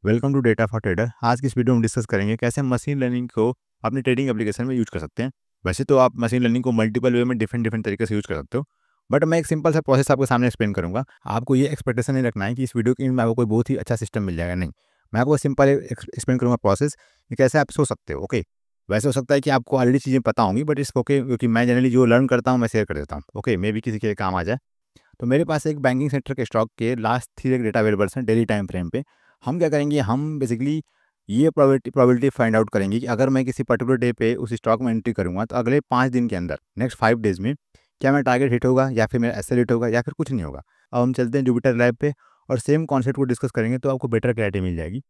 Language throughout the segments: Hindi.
Welcome to data for trader. आज की इस वीडियो में डिस्कस करेंगे कैसे हम मशीन लर्निंग को अपनी ट्रेडिंग एप्लीकेशन में यूज कर सकते हैं। वैसे तो आप मशीन लर्निंग को मल्टीपल वे में डिफरेंट डिफरेंट तरीके से यूज कर सकते हो, बट मैं एक सिंपल सा प्रोसेस आपके सामने एक्सप्लेन करूंगा। आपको ये एक्सपेक्टेशन नहीं रखना है कि इस वीडियो के में आपको कोई बहुत ही अच्छा सिस्टम मिल जाएगा, नहीं। मैं आपको सिंपल एक्सप्लेन करूंगा प्रोसेस कि कैसे आप सोच सकते हो। ओके, वैसे हो सकता है कि आपको ऑलरेडी चीज़ें पता होंगी, बट इस ओके क्योंकि मैं जनरली जो लर्न करता हूँ मैं शेयर कर देता हूँ। ओके, मे भी किसी के काम आ जाए। तो मेरे पास एक बैंकिंग सेक्टर के स्टॉक के लास्ट 3 डेटा अवेलेबल हैं डेली टाइम फ्रेम पे। हम क्या करेंगे, हम बेसिकली ये प्रोबेबिलिटी फाइंड आउट करेंगे कि अगर मैं किसी पर्टिकुलर डे पे उस स्टॉक में एंट्री करूँगा तो अगले 5 दिन के अंदर, नेक्स्ट 5 डेज़ में क्या मेरा टारगेट हिट होगा या फिर मेरा एसएल हिट होगा या फिर कुछ नहीं होगा। अब हम चलते हैं जुपिटर लैब पे और सेम कॉन्सेप्ट को डिस्कस करेंगे तो आपको बेटर क्लैरिटी मिल जाएगी।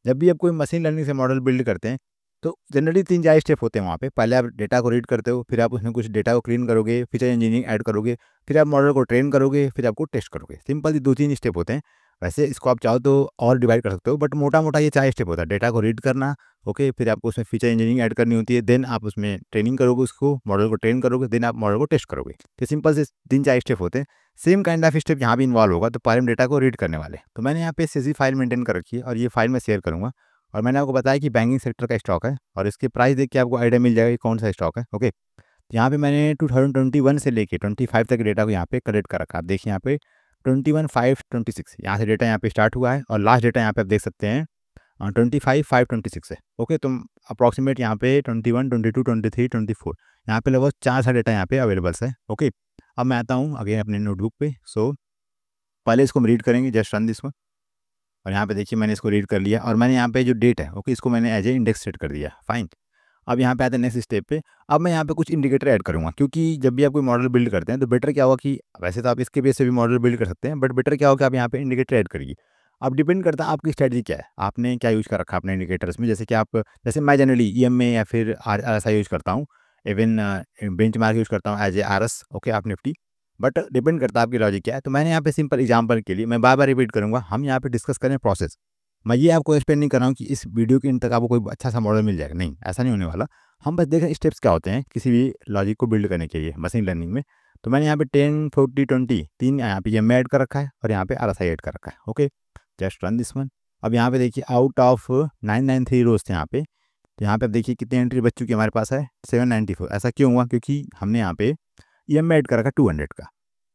जब भी आप कोई मशीन लर्निंग से मॉडल बिल्ड करते हैं तो जनरली 3-4 स्टेप होते हैं वहाँ पे। पहले आप डेटा को रीड करते हो, फिर आप उसमें कुछ डेटा को क्लीन करोगे, फीचर इंजीनियरिंग ऐड करोगे, फिर आप मॉडल को ट्रेन करोगे, फिर आपको टेस्ट करोगे। सिंपल ये 2-3 स्टेप होते हैं। वैसे इसको आप चाहो तो और डिवाइड कर सकते हो, बट मोटा-मोटा ये 4 स्टेप होता है। डेटा को रीड करना, ओके, फिर आपको उसमें फीचर इंजीनियरिंग ऐड करनी होती है, देन आप उसमें ट्रेनिंग करोगे, उसको मॉडल को ट्रेन करोगे, देन आप मॉडल को टेस्ट करोगे। तो सिंपल से 3-4 स्टेप होते हैं। सेम काइंड ऑफ स्टेप यहाँ भी इन्वॉल्व होगा। तो पहले हम डेटा को रीड करने वाले, तो मैंने यहाँ पे सीएसवी फाइल मेंटेन कर रखी है और ये फाइल मैं शेयर करूँगा। और मैंने आपको बताया कि बैंकिंग सेक्टर का स्टॉक है और इसकी प्राइस देख के आपको आइडिया मिल जाएगा कि कौन सा स्टॉक है। ओके, तो यहाँ पे मैंने 2021 से लेके 25 तक डेटा को यहाँ पे कलेक्ट कर रखा है। आप देखिए यहाँ पे 21/5/26 यहाँ से डेटा यहाँ पे स्टार्ट हुआ है और लास्ट डेटा यहाँ पे आप देख सकते हैं 25/5/26 है। ओके, तो अप्रॉक्सीमेट यहाँ पे 21, 22, 23, 24 यहाँ पे लगभग 4 सा डेटा यहाँ पे अवेलेबल्स है। ओके, अब मैं आता हूँ अगेन अपने नोटबुक पे। सो पहले इसको हम रीड करेंगे, जस्ट रन दिस वन। और यहाँ पे देखिए मैंने इसको रीड कर लिया और मैंने यहाँ पे जो डेट है, ओके, इसको मैंने एज ए इंडेक्स सेट कर दिया। फाइन। अब यहाँ पे आते हैं नेक्स्ट स्टेप पे। अब मैं यहाँ पे कुछ इंडिकेटर ऐड करूँगा, क्योंकि जब भी आप कोई मॉडल बिल्ड करते हैं तो बेटर क्या होगा कि वैसे तो आप इसके बेस से भी मॉडल बिल्ड कर सकते हैं, बट बेटर क्या होगा कि आप यहाँ पे इंडिकेटर ऐड करिए। अब डिपेंड करता है आपकी स्ट्रेटजी क्या है, आपने क्या यूज़ कर रखा है अपने इंडिकेटर्स में। जैसे कि आप, जैसे मैं जनरली ईएमए या फिर आरएसआई यूज़ करता हूँ, इवन बेंचमार्क यूज़ करता हूँ एज ए आरएस। ओके, आप निफ्टी, बट डिपेंड करता है आपकी लॉजिक क्या है। तो मैंने यहाँ पे सिंपल एग्जांपल के लिए मैं बार बार रिपीट करूँगा, हम यहाँ पे डिस्कस करें प्रोसेस। मैं ये आपको एक्सप्लेन नहीं कर रहा हूँ कि इस वीडियो के इन तक आपको कोई अच्छा सा मॉडल मिल जाएगा, नहीं, ऐसा नहीं होने वाला। हम बस देखें स्टेप्स क्या होते हैं किसी भी लॉजिक को बिल्ड करने के लिए मशीन लर्निंग में। तो मैंने यहाँ पे 10, 40, 20 तीन यहाँ पे ईएमए ऐड कर रखा है और यहाँ पे आरएसआई ऐड कर रखा है। Okay, just run this one. अब यहाँ पे देखिए आउट ऑफ 993 रोज थे यहाँ पे, तो यहाँ पे आप देखिए कितनी एंट्री बच चुकी है हमारे पास है 794। ऐसा क्यों हुआ? क्योंकि हमने यहाँ पे ईएमए ऐड कर रखा 200 का।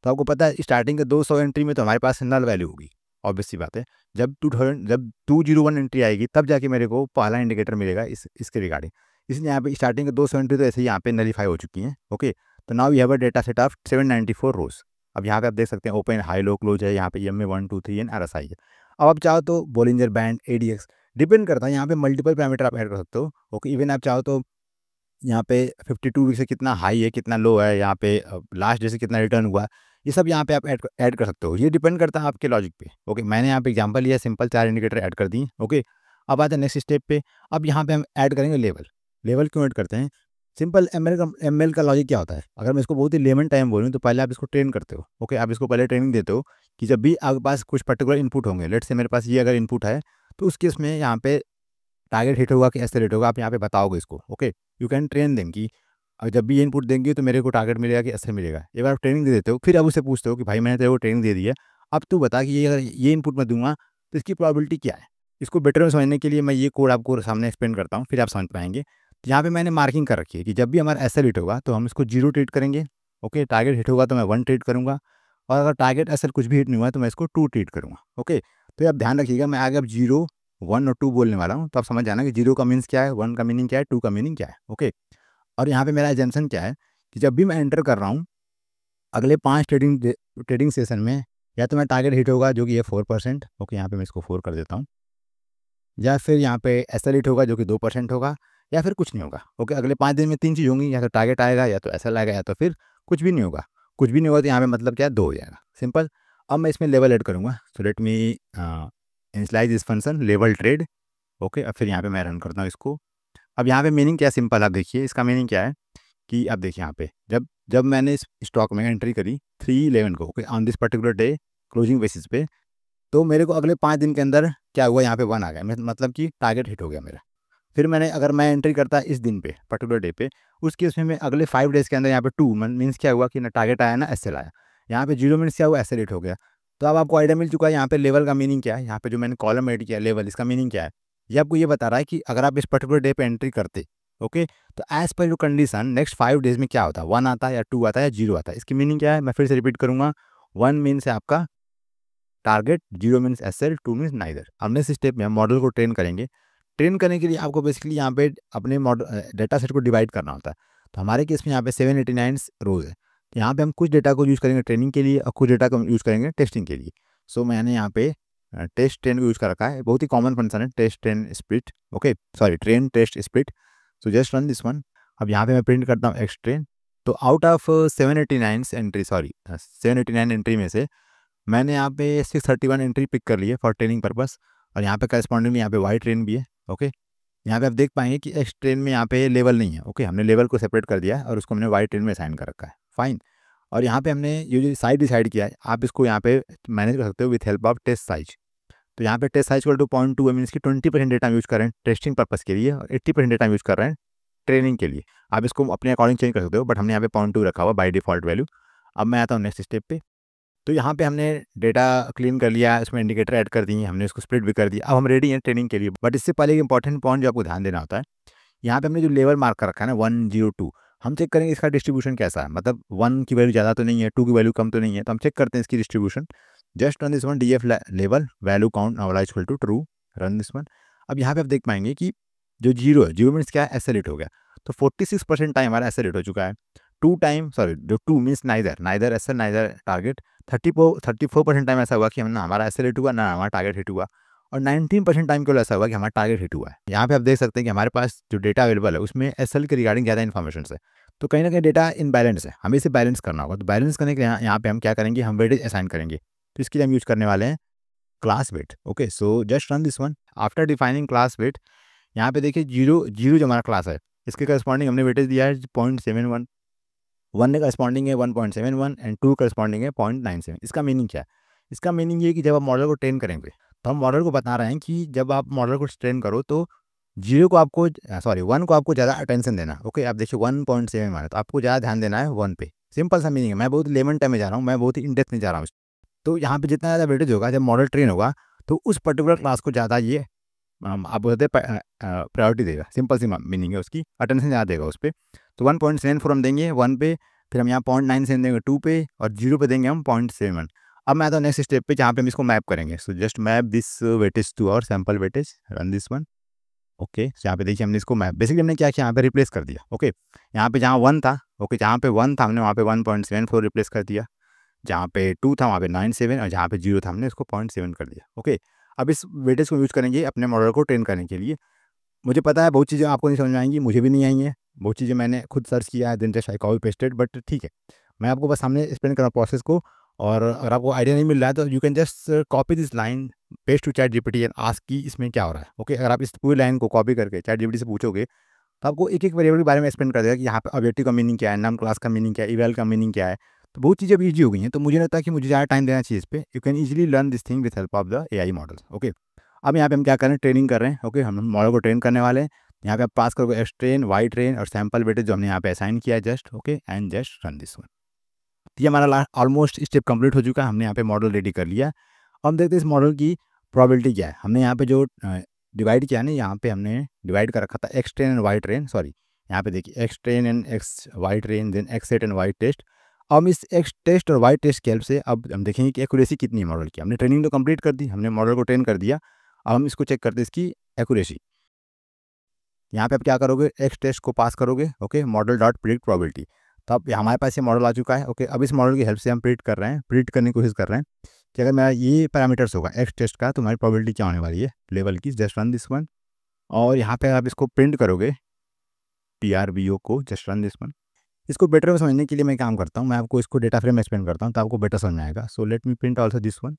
तो आपको पता है स्टार्टिंग के 200 एंट्री में तो हमारे पास नल वैल्यू होगी, ऑब्वियस सी बात है। जब 201 एंट्री आएगी तब जाके मेरे को पहला इंडिकेटर मिलेगा इसके रिगार्डिंग। इसलिए यहाँ पे स्टार्टिंग के 200 एंट्री तो ऐसे ही यहाँ पे नलीफाई हो चुकी हैं। ओके, तो now we have a data set of 794 rows. अब यहाँ पे आप देख सकते हैं ओपन हाई लो क्लोज है, यहाँ पे ईएमए 1, 2, 3 एंड आरएसआई है। अब आप चाहो तो बोलिंजर बैंड, एडीएक्स, डिपेंड करता है, यहाँ पे मल्टीपल पैरामीटर आप ऐड कर सकते हो। ओके, इवन आप चाहो तो यहाँ पे 52 वीक से कितना हाई है, कितना लो है, यहाँ पे लास्ट डे से कितना रिटर्न हुआ, ये सब यहाँ पे आप ऐड कर सकते हो। ये डिपेंड करता है आपके लॉजिक पे। ओके, मैंने यहाँ पे एग्जांपल लिया, सिंपल 4 इंडिकेटर ऐड कर दिए। ओके, अब आते हैं नेक्स्ट स्टेप पे। अब यहाँ पे हम ऐड करेंगे लेवल। लेवल क्यों ऐड करते हैं? सिंपल एमएल का लॉजिक क्या होता है, अगर मैं इसको बहुत ही लेमन टाइम बोलूँ तो पहले आप इसको ट्रेन करते हो। ओके, आप इसको पहले ट्रेनिंग देते हो कि जब भी आपके पास कुछ पर्टिकुलर इनपुट होंगे, लेट्स से मेरे पास ये अगर इनपुट है तो उस केस में यहाँ पे टारगेट हिट होगा कि ऐसे रेट होगा, आप यहाँ पे बताओगे इसको। Okay, you can train them कि जब भी ये इनपुट देंगे तो मेरे को टारगेट मिलेगा कि ऐसे मिलेगा। एक बार आप ट्रेनिंग दे देते हो, फिर आप उससे पूछते हो कि भाई मैंने तेरे को ट्रेनिंग दे दी है, अब तू बता कि ये अगर ये इनपुट मैं दूंगा तो इसकी प्रोबेबिलिटी क्या है। इसको बेटर में समझने के लिए मैं ये कोड आपको सामने एक्सप्लेन करता हूँ, फिर आप समझ पाएंगे। तो यहाँ पे मैंने मार्किंग कर रखी है कि जब भी हमारा ऐसा हिट होगा तो हम इसको 0 ट्रीट करेंगे। ओके, टारगेट हिट होगा तो मैं 1 ट्रीट करूँगा और अगर टारगेट ऐसा कुछ भी हिट नहीं हुआ तो मैं इसको 2 ट्रीट करूँगा। ओके, तो आप ध्यान रखिएगा, मैं आगे अब 0, 1 और 2 बोलने वाला हूँ, तो आप समझ जाना कि 0 का मीन्स क्या है, 1 का मीनिंग क्या है, 2 का मीनिंग क्या है। ओके, और यहाँ पे मेरा एजम्पशन क्या है कि जब भी मैं एंटर कर रहा हूँ अगले 5 ट्रेडिंग सेशन में, या तो मैं टारगेट हिट होगा जो कि ये 4%। ओके, यहाँ पे मैं इसको 4 कर देता हूँ, या फिर यहाँ पे ऐसा हिट होगा जो कि 2% होगा, या फिर कुछ नहीं होगा। ओके, अगले 5 दिन में 3 चीज़ होंगी, या तो टारगेट आएगा, या तो ऐसा आएगा, या तो फिर कुछ भी नहीं होगा। कुछ भी नहीं होगा तो यहाँ पे मतलब क्या है, 2 हो जाएगा, सिंपल। अब मैं इसमें लेवल ऐड करूँगा, so let me initialise this function level trade. Okay, अब फिर यहाँ पे मैं रन करता हूँ इसको। अब यहाँ पे मीनिंग क्या है, सिंपल आप देखिए, इसका मीनिंग क्या है कि अब देखिए यहाँ पे जब जब मैंने इस स्टॉक में एंट्री करी 3/11 को, okay, on this particular day closing basis पे, तो मेरे को अगले 5 दिन के अंदर क्या हुआ, यहाँ पे 1 आ गया, मतलब कि टारगेट हिट हो गया मेरा। फिर मैंने अगर मैं एंट्री करता इस दिन पे पर्टिकुलर डे पे, उस केस में मैं अगले 5 डेज़ के अंदर यहाँ पे 2 मीन्स क्या हुआ कि ना टारगेट आया ना एस एल आया। यहाँ पे 0 मीन्स क्या हुआ, एस एल हिट हो गया। तो अब आपको आइडिया मिल चुका है यहाँ पे लेवल का मीनिंग क्या है, यहाँ पे जो मैंने कॉलम ऐड किया लेवल, इसका मीनिंग क्या है। ये आपको ये बता रहा है कि अगर आप इस पर्टिकुलर डे पे एंट्री करते, ओके, तो as per your condition next 5 days में क्या होता है, 1 आता है या 2 आता है या 0 आता है। इसकी मीनिंग क्या है, मैं फिर से रिपीट करूँगा। 1 मीन्स है आपका target, 0 means SL, 2 means neither. अब नेक्स्ट स्टेप में हम मॉडल को ट्रेन करेंगे। ट्रेन करने के लिए आपको बेसिकली यहाँ पे अपने मॉडल डेटा सेट को डिवाइड करना होता है। तो हमारे केस में यहाँ पे 789 रोज है। तो यहाँ पे हम कुछ डेटा को यूज़ करेंगे ट्रेनिंग के लिए और कुछ डेटा को यूज़ करेंगे टेस्टिंग के लिए। सो मैंने यहाँ पे टेस्ट ट्रेन को यूज़ कर रखा है। बहुत ही कॉमन फंक्शन है test train split, okay sorry train test split. So just run this one. अब यहाँ पे मैं प्रिंट करता हूँ एक्स ट्रेन। तो आउट ऑफ 789 एंट्री में से मैंने यहाँ पे 631 एंट्री पिक कर ली है फॉर ट्रेनिंग पर्पस। और यहाँ पे करस्पॉन्डिंग यहाँ पे वाई ट्रेन भी है, ओके। यहाँ पे आप देख पाएंगे कि एक्स ट्रेन में यहाँ पे लेवल नहीं है, ओके। हमने लेवल को सेपरेट कर दिया है और उसको हमने वाई ट्रेन में असाइन कर रखा है, फाइन। और यहाँ पे हमने ये जो साइज डिसाइड किया है, आप इसको यहाँ पे मैनेज कर सकते हो with help of test size. तो यहाँ पे टेस्ट साइज को 0.2 है, मीन्स की 20% डेटा यूज़ कर रहे हैं टेस्टिंग पर्पस के लिए और 80% डेटा यूज़ कर रहे हैं ट्रेनिंग के लिए। आप इसको अपने अकॉर्डिंग चेंज कर सकते हो, बट हमने यहाँ पे 0.2 रखा हुआ बाई डिफॉल्ट वैल्यू। अब मैं आता हूँ नेक्स्ट स्टेप पे। तो यहाँ पे हमने डेटा क्लीन कर लिया, इसमें इंडिकेटर ऐड कर दिए, हमने इसको स्प्लिट भी कर दिया। अब हम रेडी हैं ट्रेनिंग के लिए। बट इससे पहले एक इंपॉर्टेंट पॉइंट जो आपको ध्यान देना होता है, यहाँ पे हमने जो लेवल मार्क कर रखा है ना 102, हम चेक करेंगे इसका डिस्ट्रीब्यूशन कैसा है। मतलब 1 की वैल्यू ज़्यादा तो नहीं है, 2 की वैल्यू कम तो नहीं है, तो हम चेक करते हैं इसकी distribution. Just run this one, D F level value count now equal to true, run this one. अब यहाँ पे आप देख पाएंगे कि जो 0 है, 0 मीन्स क्या है, एसेलेट हो गया। तो 46% टाइम हमारा एसेलेट हो चुका है। 2 means neither SL neither target. 34% time ऐसा हुआ कि ना हमारा एसएल हिट हुआ ना हमारा टारगेट हिट हुआ। और 19% टाइम केवल ऐसा हुआ कि हमारा टारगेट हिट हुआ है। यहाँ पे आप देख सकते हैं कि हमारे पास जो डेटा अवेलेबल है उसमें एसएल के रिगार्डिंग ज़्यादा इन्फॉर्मेशन है। तो कहीं ना कहीं डेटा इनबैलेंस है, हमें इसे बैलेंस करना होगा। तो बैलेंस करने के लिए यहाँ पे हम क्या करेंगे, हम वेटेज असाइन करेंगे। तो इसके लिए हम यूज़ करने वाले हैं class weight, okay. So just run this one. After defining class weight, यहाँ पे देखिए 0 जो हमारा क्लास है इसके करस्पॉन्डिंग हमने वेटेज दिया है 0.71, 1 ने करस्पॉन्डिंग है 1.71 एंड 2 करस्पॉन्डिंग है 0.97। इसका मीनिंग क्या है, इसका मीनिंग ये है कि जब आप मॉडल को ट्रेन करेंगे तो हम मॉडल को बता रहे हैं कि जब आप मॉडल को ट्रेन करो तो 1 को आपको ज़्यादा अटेंशन देना, ओके। आप देखिए 1.7 मारा तो आपको ज़्यादा ध्यान देना है 1 पे। सिंपल सा मीनिंग है। मैं बहुत लेमन टाइम में जा रहा हूँ, मैं बहुत ही इंडेक्स नहीं जा रहा हूँ। तो यहाँ पे जितना ज़्यादा वेटेज होगा जब मॉडल ट्रेन होगा तो उस पर्टिकुलर क्लास को ज़्यादा ये आप बोलते हैं प्रायोरिटी देगा। सिंपल सी मीनिंग है उसकी, अटेंशन ज़्यादा देगा उस पर। तो 1.74 हम देंगे 1 पे, फिर हम यहाँ 0.97 देंगे 2 पे और 0 पे देंगे हम 0.71। अब मैं आता हूँ नेक्स्ट स्टेप पे जहाँ पे हम इसको मैप करेंगे। So just map this weightage to और sample weightage, run this one, okay. यहाँ पे देखिए हमने इसको मैप बेसिकली हमने क्या किया, यहाँ पे रिप्लेस कर दिया, ओके। यहाँ पे जहाँ 1 था, ओके, जहाँ पे 1 था हमने वहाँ पे 1.74 रिप्लेस कर दिया, जहाँ पे 2 था वहाँ पे 97 और जहाँ पे 0 था हमने इसको 0.7 कर दिया, ओके। अब इस वेटेज को यूज़ करेंगे अपने मॉडल को ट्रेन करने के लिए। मुझे पता है बहुत चीज़ें आपको नहीं समझ में आएंगी, मुझे भी नहीं आई हैं। बहुत चीज़ें मैंने खुद सर्च किया है, then just I copy pasted, but ठीक है, मैं आपको बस सामने एक्सप्लेन कर रहा हूँ प्रोसेस को। और अगर आपको आइडिया नहीं मिल रहा है तो you can just copy this line, paste to ChatGPT and ask कि इसमें क्या हो रहा है, ओके। अगर आप इस पूरी लाइन को कॉपी करके चैट जीपीटी से पूछोगे तो आपको एक एक वेरिएबल के बारे में एक्सप्लेन कर देगा कि यहाँ पे ऑब्जेक्टिव का मीनिंग क्या है, नाम क्लास का मीनिंग क्या है, इवैल का मीनिंग क्या है। तो बहुत चीज़ें अब ईजी हो गई हैं। तो मुझे लगता है कि मुझे ज़्यादा टाइम देना चाहिए इस पर। You can easily learn this thing with help of the AI models, okay. अब यहाँ पे हम क्या कर रहे हैं, ट्रेनिंग कर रहे हैं, ओके। हम मॉडल को ट्रेन करने वाले हैं। यहाँ पे आप पास करोगे एक्स ट्रेन, वाई ट्रेन और सैम्पल वेटेज जो हमने यहाँ पे असाइन किया है, just okay and just run this one. ये हमारा ऑलमोस्ट स्टेप कंप्लीट हो चुका है। हमने यहाँ पे मॉडल रेडी कर लिया। अब हम देखते हैं इस मॉडल की प्रोबेबिलिटी क्या है। हमने यहाँ पे जो डिवाइड किया ना, यहाँ पे हमने डिवाइड कर रखा था X train and Y train, sorry यहाँ पे देखिए X train and X Y train, then X set and Y test. अब हम इस एक्स टेस्ट और वाई टेस्ट की हेल्प से अब हम देखेंगे कि एक्यूरेसी कितनी है मॉडल की। हमने ट्रेनिंग तो कंप्लीट कर दी, हमने मॉडल को ट्रेन कर दिया। अब हम इसको चेक करते हैं इसकी एक्यूरेसी। यहाँ पे आप क्या करोगे, एक्स टेस्ट को पास करोगे, okay, model dot predict probability. तो अब हमारे पास ये मॉडल आ चुका है, ओके। अब इस मॉडल की हेल्प से हम प्रिडिक्ट कर रहे हैं, प्रिडिक्ट करने की कोशिश कर रहे हैं कि अगर मेरा ये पैरामीटर्स होगा एक्स टेस्ट का तो हमारी प्रोबेबिलिटी क्या होने वाली है लेवल की। Just run this one. और यहाँ पे आप इसको प्रिंट करोगे PRBO को, जस्ट रन दिस वन। इसको बेटर समझने के लिए मैं काम करता हूँ, मैं आपको इसको डेटा फ्रेम एक्सप्लेन करता हूँ तो आपको बेटर समझ में आएगा। सो let me print also this one.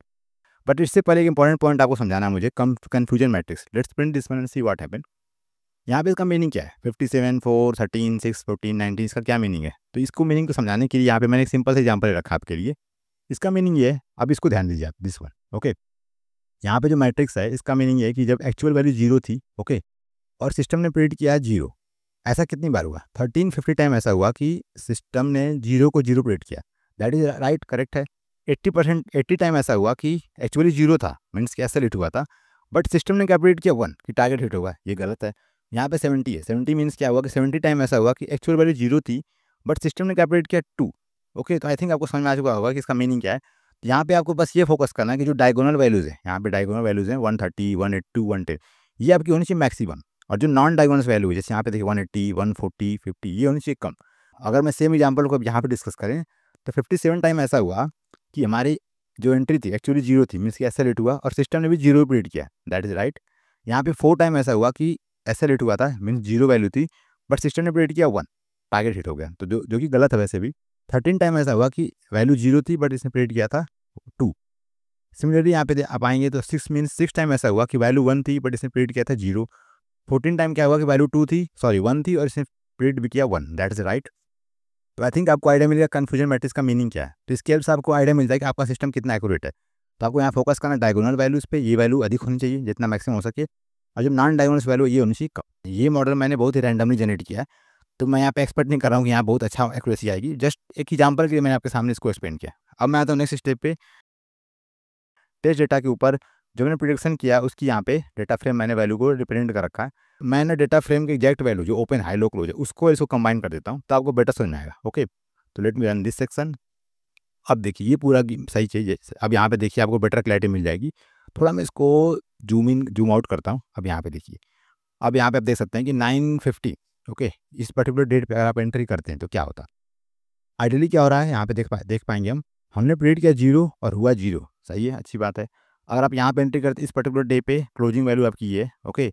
But इससे पहले एक इंपॉर्टेंट पॉइंट आपको समझाना है मुझे, confusion matrix. Let's print this one and see what happen. यहाँ पे इसका मीनिंग क्या है, 57, 4, 13, 6, 14, 19, इसका क्या मीनिंग है। तो इसको मीनिंग को समझाने के लिए यहाँ पे मैंने एक सिंपल सा एग्जांपल रखा आपके लिए। इसका मीनिंग ये है, अब इसको ध्यान दीजिए आप, दिस वन, ओके। यहाँ पे जो मैट्रिक्स है इसका मीनिंग ये है कि जब एक्चुअल वैल्यू 0 थी, ओके, और सिस्टम ने प्रिडिक्ट किया 0, ऐसा कितनी बार हुआ, 1350 टाइम ऐसा हुआ कि सिस्टम ने 0 को 0 प्रिडिक्ट किया। दैट इज राइट, करेक्ट है। 80 टाइम ऐसा हुआ कि एक्चुअली जीरो था, मीन्स कि एसएल हिट हुआ था, बट सिस्टम ने कैलकुलेट किया 1 कि टारगेट हिट होगा। ये गलत है। यहाँ पे 70 है, 70 मीन्स क्या हुआ कि 70 टाइम ऐसा हुआ कि एक्चुअल वैल्यू जीरो थी, बट सिस्टम ने कैलकुलेट किया 2। ओके, तो आई थिंक आपको समझ में आ चुका होगा कि इसका मीनिंग क्या है। यहाँ पे आपको बस ये फोकस करना है कि जो डायगोनल वैल्यूज़ है, यहाँ पे डायगोनल वैल्यूज़ हैं 130, 182, 110, ये आपकी होनी चाहिए मैक्सिमम, और जो नॉन डायगोनल वैल्यू है जैसे यहाँ पे देखिए 180, 140, 50, ये होनी चाहिए कम। अगर मैं सेम एग्जाम्पल को अब यहाँ पे डिस्कस करें तो 57 टाइम ऐसा हुआ कि हमारी जो एंट्री थी एक्चुअली जीरो थी, मीन्स कि एसएल हिट हुआ और सिस्टम ने भी जीरो प्रिंट किया, दैट इज राइट। यहाँ पे 4 टाइम ऐसा हुआ कि एसएल हिट हुआ था, मीन्स जीरो वैल्यू थी, बट सिस्टम ने प्रिंट किया 1, टारगेट हिट हो गया, तो जो कि गलत है वैसे भी। 13 टाइम ऐसा हुआ कि वैल्यू जीरो थी बट इसने प्रिंट किया था 2। सिमिलरली यहाँ पे आप आएंगे तो 6 मीन्स 6 टाइम ऐसा हुआ कि वैल्यू 1 थी बट इसने प्रिंट किया था 0। 14 टाइम क्या हुआ कि वैल्यू 2 थी, सॉरी 1 थी और इसने प्रिंट भी किया 1, दैट इज राइट। तो आई थिंक आपको आइडिया मिलेगा कन्फ्यूजन मैट्रिक्स का मीनिंग क्या है। तो इसके हेल्प से आपको आइडिया मिल जाए कि आपका सिस्टम कितना एक्यूरेट है। तो आपको यहाँ फोकस करना है डायगोनल वैल्यूज़ पे, ये वैल्यू अधिक होनी चाहिए जितना मैक्सिमम हो सके, और जो नॉन डायगोनल वैल्यू ये होनी चाहिए कम। ये मॉडल मैंने बहुत ही रैंडमली जनरेट किया है, तो मैं यहाँ पे एक्सपेक्ट नहीं कर रहा हूँ कि यहाँ बहुत अच्छा एक्यूरेसी आएगी। जस्ट एक एग्जाम्पल के लिए मैंने आपके सामने इसको एक्सप्लेन किया। अब मैं आता हूँ नेक्स्ट स्टेप पे, टेस्ट डेटा के ऊपर जो मैंने प्रिडिक्शन किया उसकी यहाँ पे डेटा फ्रेम मैंने वैल्यू को रिप्रेजेंट कर रखा है। मैंने डेटा फ्रेम के एग्जैक्ट वैल्यू जो ओपन हाई लो क्लोज है उसको इसको कंबाइन कर देता हूँ, तो आपको बेटर समझ में आएगा। ओके, तो let me run this section. अब देखिए ये पूरा सही चाहिए। अब यहाँ पे देखिए आपको बेटर क्लैरिटी मिल जाएगी। थोड़ा मैं इसको जूम इन जूम आउट करता हूँ। अब यहाँ पे देखिए, अब यहाँ पे आप देख सकते हैं कि 950, ओके, इस पर्टिकुलर डेट पे अगर आप एंट्री करते हैं तो क्या होता है। आइडियली क्या हो रहा है यहाँ पे देख पाएंगे हम, हमने प्रेडिक्ट किया 0 और हुआ 0, सही है, अच्छी बात है। अगर आप यहाँ पे एंट्री करते इस पर्टिकुलर डे पे क्लोजिंग वैल्यू आपकी ये है, ओके,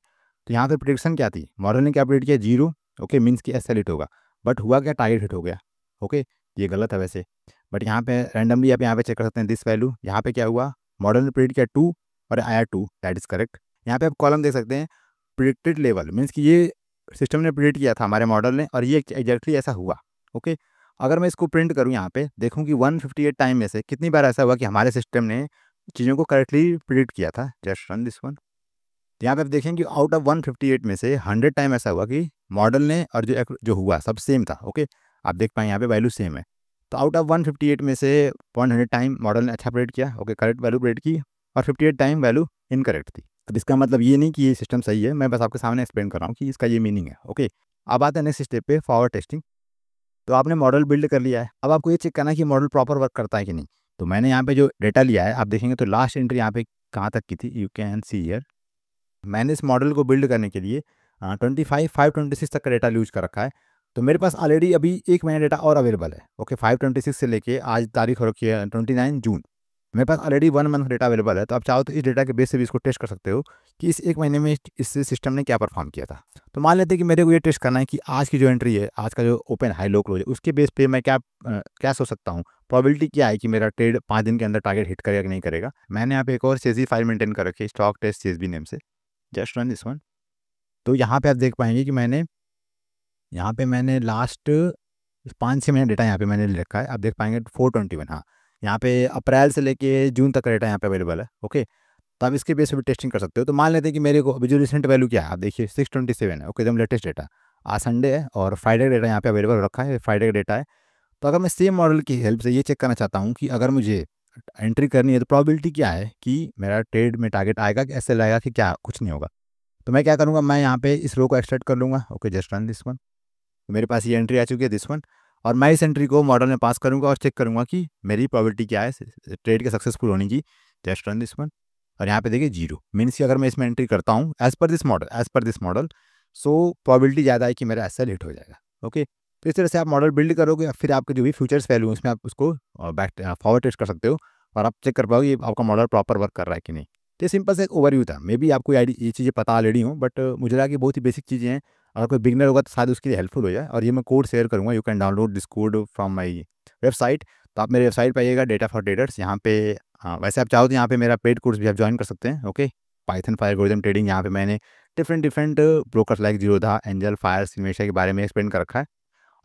तो यहाँ पे प्रेडिक्शन क्या थी, मॉडल ने क्या प्रेडिक्ट किया 0, ओके, मीन्स कि एसएल हिट होगा, बट हुआ क्या, टारगेट हिट हो गया। ओके, ये गलत है वैसे, बट यहाँ पे रैंडमली आप यहाँ पे चेक कर सकते हैं दिस वैल्यू। यहाँ पे क्या हुआ, मॉडल ने प्रेडिक्ट किया 2 और आया 2, दैट इज करेक्ट। यहाँ पे आप कॉलम देख सकते हैं प्रिडिक्टेड लेवल, मीन्स कि ये सिस्टम ने प्रिडिक्ट किया था हमारे मॉडल ने और ये एग्जैक्टली ऐसा हुआ। ओके, अगर मैं इसको प्रिंट करूँ यहाँ पे देखूँ कि 158 टाइम में से कितनी बार ऐसा हुआ कि हमारे सिस्टम ने चीज़ों को करेक्टली प्रिडिक्ट किया था। Just run this one. यहाँ पे आप देखें कि आउट ऑफ 158 में से 100 टाइम ऐसा हुआ कि मॉडल ने और जो हुआ सब सेम था। ओके, आप देख पाए यहाँ पे वैल्यू सेम है। तो आउट ऑफ 158 में से 100 टाइम मॉडल ने अच्छा प्रिडिक्ट किया, ओके, करेक्ट वैल्यू प्रिडिक्ट की, और 58 टाइम वैल्यू इनकरेक्ट थी। अब इसका मतलब ये नहीं कि ये सिस्टम सही है, मैं बस आपके सामने एक्सप्लेन कर रहा हूँ कि इसका ये मीनिंग है। ओके, अब आते हैं नेक्स्ट स्टेप पे, फॉरवर्ड टेस्टिंग। तो आपने मॉडल बिल्ड कर लिया है, अब आपको ये चेक करना है कि मॉडल प्रॉपर वर्क करता है कि नहीं। तो मैंने यहाँ पे जो डेटा लिया है आप देखेंगे तो लास्ट एंट्री यहाँ पे कहाँ तक की थी, यू कैन सी हियर। मैंने इस मॉडल को बिल्ड करने के लिए 25/5/26 तक का डेटा यूज कर रखा है। तो मेरे पास ऑलरेडी अभी 1 महीना डेटा और अवेलेबल है। ओके, 5/26 से लेके आज तारीख हो रखी है 29 जून, मेरे पास ऑलरेडी 1 मंथ डेटा अवेलेबल है। तो आप चाहो तो इस डेटा के बेस से भी इसको टेस्ट कर सकते हो कि इस 1 महीने में इस सिस्टम ने क्या परफॉर्म किया था। तो मान लेते हैं कि मेरे को ये टेस्ट करना है कि आज की जो एंट्री है, आज का जो ओपन हाई लो क्लोज है, उसके बेस पे मैं क्या सोच सकता हूँ, प्रोबेबिलिटी क्या है कि मेरा ट्रेड 5 दिन के अंदर टारगेट हिट करेगा कि नहीं करेगा। मैंने यहाँ पे एक और CSV फाइल मेंटेन कर रखी है, स्टॉक टेस्ट CSV नेम से। Just run this one. तो यहाँ पे आप देख पाएंगे कि मैंने लास्ट 5-6 महीने डेटा यहाँ पे मैंने ले रखा है। आप देख पाएंगे 421, हाँ, यहाँ पे अप्रैल से लेके जून तक का डेटा यहाँ पे अवेलेबल है। ओके, तो आप इसके बेस पे भी टेस्टिंग कर सकते हो। तो मान लेते हैं कि मेरे को अभी जो रिसेंट वैल्यू क्या है, आप देखिए 627 है। ओके, एकदम लेटेस्ट डेटा, आज संडे है और फ्राइडे का डेटा यहाँ पे अवेलेबल रखा है, फ्राइडे का डेटा है। तो अगर मैं सेम मॉडल की हेल्प से ये चेक करना चाहता हूँ कि अगर मुझे एंट्री करनी है तो प्रोबेबिलिटी क्या है कि मेरा ट्रेड में टारगेट आएगा कि ऐसे आएगा कि क्या कुछ नहीं होगा, तो मैं क्या करूँगा, मैं यहाँ पे इस रो को एक्सट्रैक्ट कर लूँगा। Okay, just run this one. तो मेरे पास ये एंट्री आ चुकी है दिस वन, और मैं इस एंट्री को मॉडल में पास करूँगा और चेक करूँगा कि मेरी प्रोबेबिलिटी क्या है ट्रेड के सक्सेसफुल होने की। जस्ट रन दिस वन, और यहाँ पे देखिए 0, मीन्स कि अगर मैं इसमें एंट्री करता हूँ as per this model, so probability ज़्यादा है कि मेरा एसएल हिट हो जाएगा। ओके, तो इस तरह से आप मॉडल बिल्ड करोगे, फिर आपके जो भी फ्यूचर्स वैल्यू है उसमें आप उसको फॉरवर्ड टेस्ट कर सकते हो और आप चेक कर पाओगे ये आपका मॉडल प्रॉपर वर्क कर रहा है कि नहीं। तो ये सिंपल से एक ओवरव्यू था। मे बी आपको ये चीज़ें पता ऑलरेडी हो, बट मुझे लगा कि बहुत ही बेसिक चीज़ें हैं। अगर कोई बिगनर होगा तो शायद उसके लिए हेल्पफुल हो जाए। और ये मैं कोड शेयर करूँगा, you can download this code from my website. तो आप मेरे वेबसाइट पर आइएगा, डेटा फॉर ट्रेडर्स, यहाँ पे वैसे आप चाहो तो यहाँ पे मेरा पेड कोर्स भी आप ज्वाइन कर सकते हैं। Okay, Python for algorithm trading, यहाँ पे मैंने different brokers like Zerodha, Angel, Fyers, Finvasia के बारे में एक्सप्लेन कर रखा है।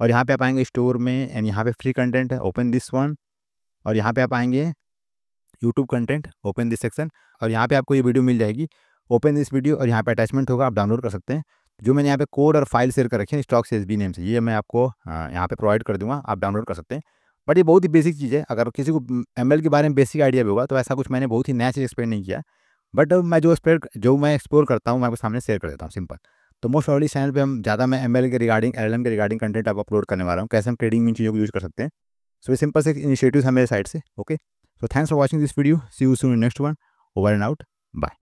और यहाँ पे आप आएंगे स्टोर में एंड यहाँ पे फ्री कंटेंट है, ओपन दिस वन। और यहाँ पे आप आएंगे YouTube content, open this section, और यहाँ पे आपको ये वीडियो मिल जाएगी, ओपन दिस वीडियो, और यहाँ पे अटैचमेंट होगा, आप डाउनलोड कर सकते हैं। जो मैंने यहाँ पे कोड और फाइल शेयर कर रखी है स्टॉक CSV नेम से, ये मैं आपको यहाँ पे प्रोवाइड कर दूंगा, आप डाउनलोड कर सकते हैं। बट ये बहुत ही बेसिक चीज़ है। अगर किसी को ML के बारे में बेसिक आइडिया भी होगा तो ऐसा कुछ मैंने बहुत ही नया चीज़ एक्सप्लेन नहीं किया। बट मैं एक्सप्लोर करता हूँ मैं आपके सामने शेयर कर देता हूँ सिंपल। तो मोस्ट प्रॉब्ली चैनल पे हम ज़्यादा मैं ML के रिगार्डिंग LLM के रिगार्डिंग कंटेंट आप अपलोड करने वाला हूँ, कैसे हम ट्रेडिंग में इन चीज़ों को यूज़ कर सकते हैं। सो ये सिंपल से इनिशिएटिव है मेरे साइड से। Okay, so thanks for watching this video, see you soon in next one, over and out, bye.